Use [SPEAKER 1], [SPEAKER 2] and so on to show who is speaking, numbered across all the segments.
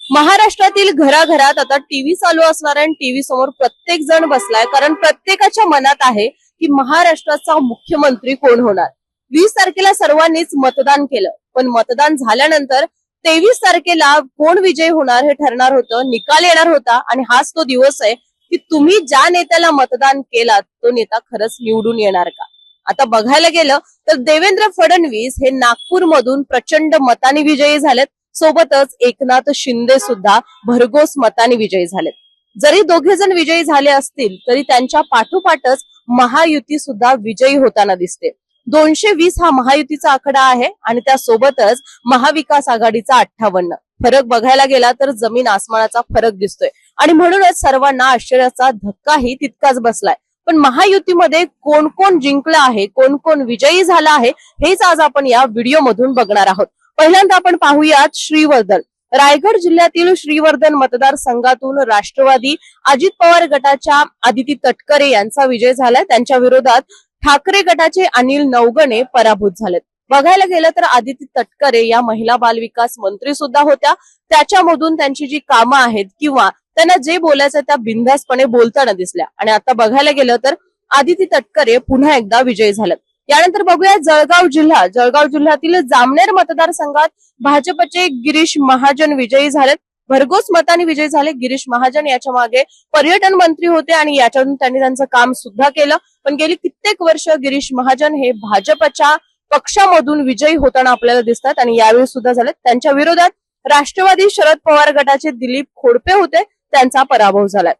[SPEAKER 1] महाराष्ट्रातील घराघरात आता टीव्ही चालू असणार आणि टीव्ही समोर प्रत्येक जण बसलाय, कारण प्रत्येकाच्या मनात आहे की महाराष्ट्राचा मुख्यमंत्री कोण होणार. 20 तारखेला सर्वांनीच मतदान केलं, पण मतदान झाल्यानंतर 23 तारखेला कोण विजयी होणार हे ठरणार होतं, निकाल येणार होता. आणि हाच तो दिवस आहे की तुम्ही ज्या नेत्याला मतदान केलात तो नेता खरंच निवडून येणार का. आता बघायला गेलं तर देवेंद्र फडणवीस हे नागपूर मधून प्रचंड मताने विजयी झालेत. सोबतच एकनाथ शिंदे सुद्धा भरघोस मताने विजयी झालेत. जरी दोघे जण विजयी झाले असतील तरी त्यांच्या पाठोपाठच महायुती सुद्धा विजयी होताना दिसते. 220 हा महायुतीचा आकडा आहे आणि त्यासोबतच महाविकास आघाडीचा 58. फरक बघायला गेला तर जमीन आसमानाचा फरक दिसतोय आणि म्हणूनच सर्वांना आश्चर्याचा धक्काही तितकाच बसलाय. पण महायुतीमध्ये कोण कोण जिंकलं आहे, कोण कोण विजयी झाला आहे, हेच आज आपण या व्हिडिओ मधून बघणार आहोत. पहिल्यांदा आपण पाहूयात श्रीवर्धन. रायगड जिल्ह्यातील श्रीवर्धन मतदारसंघातून राष्ट्रवादी अजित पवार गटाच्या आदिती तटकरे यांचा विजय झालाय. त्यांच्या विरोधात ठाकरे गटाचे अनिल नवगणे पराभूत झालेत. बघायला गेलं तर आदिती तटकरे या महिला बालविकास मंत्री सुद्धा होत्या. त्याच्यामधून त्यांची जी कामं आहेत किंवा त्यांना जे बोलायचं त्या बिनधास्तपणे बोलताना दिसल्या. आणि आता बघायला गेलं तर आदिती तटकरे पुन्हा एकदा विजयी झालेत. यानंतर बघूया जळगाव जिल्हा. जळगाव जिल्ह्यातील जामनेर मतदारसंघात भाजपचे गिरीश महाजन विजयी झालेत. भरघोस मताने विजयी झाले. गिरीश महाजन याच्या मागे पर्यटन मंत्री होते आणि याच्यातून त्यांनी त्यांचं काम सुद्धा केलं. पण गेली कित्येक वर्ष गिरीश महाजन हे भाजपच्या पक्षामधून विजयी होताना आपल्याला दिसतात आणि यावेळी सुद्धा झाले. त्यांच्या विरोधात राष्ट्रवादी शरद पवार गटाचे दिलीप खोडपे होते, त्यांचा पराभव झालाय.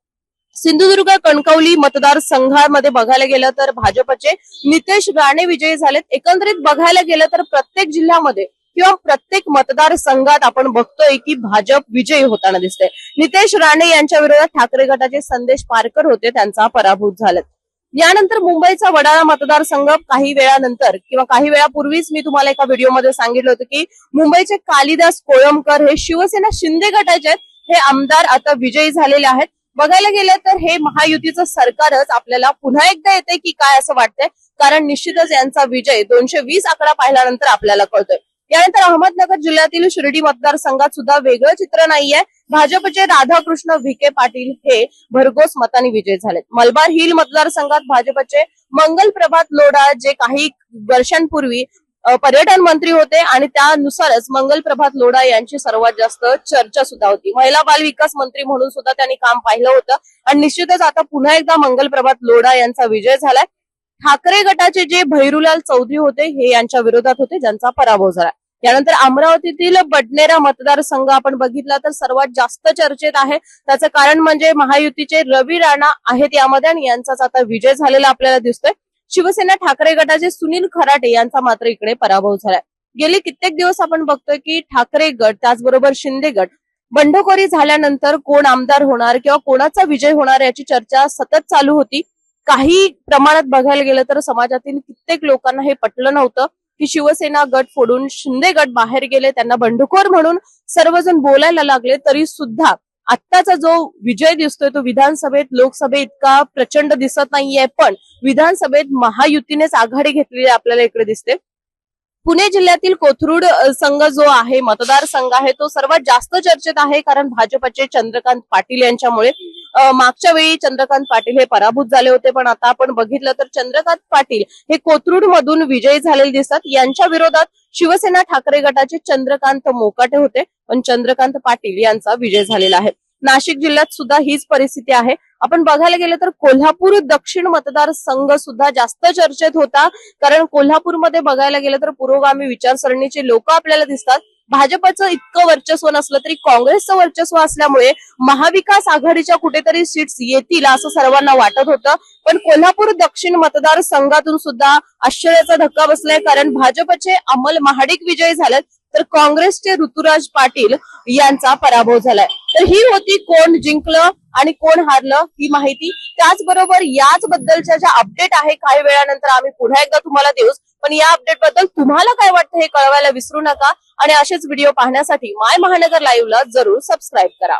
[SPEAKER 1] सिंधुदुर्ग कणकवली मतदारसंघामध्ये बघायला गेलं तर भाजपचे नितेश राणे विजयी झालेत. एकंदरीत बघायला गेलं तर प्रत्येक जिल्ह्यामध्ये किंवा प्रत्येक मतदारसंघात आपण बघतोय की भाजप विजयी होताना दिसते. नितेश राणे यांच्या विरोधात ठाकरे गटाचे संदेश पारकर होते, त्यांचा पराभूत झालेत. यानंतर मुंबईचा वडाळा मतदारसंघ काही वेळानंतर किंवा काही वेळापूर्वीच मी तुम्हाला एका व्हिडिओमध्ये सांगितलं होतं की मुंबईचे कालिदास कोळंबकर हे शिवसेना शिंदे गटाचे आहेत. हे आमदार आता विजयी झालेले आहेत. बघायला गेलं तर हे महायुतीचं सरकारच आपल्याला पुन्हा एकदा येते की काय असं वाटतंय, कारण निश्चितच यांचा विजय 220 आकडा पाहिल्यानंतर आपल्याला कळतोय. यानंतर अहमदनगर जिल्ह्यातील शिर्डी मतदारसंघात सुद्धा वेगळं चित्र नाहीये. भाजपचे राधाकृष्ण विखे पाटील हे भरघोस मताने विजयी झालेत. मलबार हिल मतदारसंघात भाजपचे मंगल प्रभात लोढा जे काही वर्षांपूर्वी पर्यटन मंत्री होते आणि त्यानुसारच मंगल प्रभात लोढा यांची सर्वात जास्त चर्चा सुद्धा होती. महिला बाल विकास मंत्री म्हणून सुद्धा त्यांनी काम पाहिलं होतं आणि निश्चितच आता पुन्हा एकदा मंगल प्रभात लोढा यांचा विजय झालाय. ठाकरे गटाचे जे भैरूलाल चौधरी होते हे यांच्या विरोधात होते, ज्यांचा पराभव झाला. यानंतर अमरावतीतील बडनेरा मतदारसंघ आपण बघितला तर सर्वात जास्त चर्चेत आहे. त्याचं कारण म्हणजे महायुतीचे रवी राणा आहेत यामध्ये आणि यांचाच आता विजय झालेला आपल्याला दिसतोय. शिवसेना ठाकरे गटाचे सुनील खराटे यांचा मात्र इकडे पराभव झालाय. गेले कित्येक दिवस आपण बघतोय की ठाकरे गट त्याचबरोबर शिंदे गट बंडखोरी झाल्यानंतर कोण आमदार होणार किंवा कोणाचा विजय होणार याची चर्चा सतत चालू होती. काही प्रमाणात बघायला गेलं तर समाजातील कित्येक लोकांना हे पटलं नव्हतं की शिवसेना गट फोडून शिंदे गट बाहेर गेले, त्यांना बंडखोर म्हणून सर्वजण बोलायला लागले. तरी सुद्धा आत्ताचा जो विजय दिसतोय तो विधानसभेत लोकसभेत इतका प्रचंड दिसत नाहीये, पण विधानसभेत महायुतीनेच आघाडी घेतलेली आपल्याला इकडे दिसते. पुणे जिल्ह्यातील कोथरूड संघ जो आहे मतदारसंघ आहे तो सर्वात जास्त चर्चेत आहे, कारण भाजपचे चंद्रकांत पाटील यांच्यामुळे मागच्या वेळी चंद्रकांत पाटील हे पराभूत झाले होते, पण आता आपण बघितलं तर चंद्रकांत पाटील हे कोथरूड मधून विजयी झालेले दिसतात. यांच्या विरोधात शिवसेना ठाकरे गटाचे चंद्रकांत मोकाटे होते, पण चंद्रकांत पाटील यांचा विजय झालेला आहे. नाशिक जिल्ह्यात सुद्धा हीच परिस्थिती आहे. आपण बघायला गेलं तर कोल्हापूर दक्षिण मतदारसंघ सुद्धा जास्त चर्चेत होता, कारण कोल्हापूरमध्ये बघायला गेलं तर पुरोगामी विचारसरणीचे लोक आपल्याला दिसतात. भाजपचं इतकं वर्चस्व नसलं तरी काँग्रेसचं वर्चस्व असल्यामुळे महाविकास आघाडीच्या कुठेतरी सीट्स येतील असं सर्वांना वाटत होतं. पण कोल्हापूर दक्षिण मतदारसंघातून सुद्धा आश्चर्याचा धक्का बसलाय, कारण भाजपचे अमल महाडिक विजयी झालेत तर काँग्रेसचे ऋतुराज पाटील यांचा पराभव झालाय. तर ही होती कोण जिंकलं आणि कोण हारलं ही माहिती. त्याचबरोबर याच बद्दलच्या ज्या अपडेट आहे काही वेळानंतर आम्ही पुन्हा एकदा तुम्हाला देऊच. पण या अपडेट बद्दल तुम्हाला काय वाटतं हे कळवायला विसरू नका आणि असेच व्हिडिओ पाहण्यासाठी माय महानगर लाईव्हला जरूर सबस्क्राईब करा.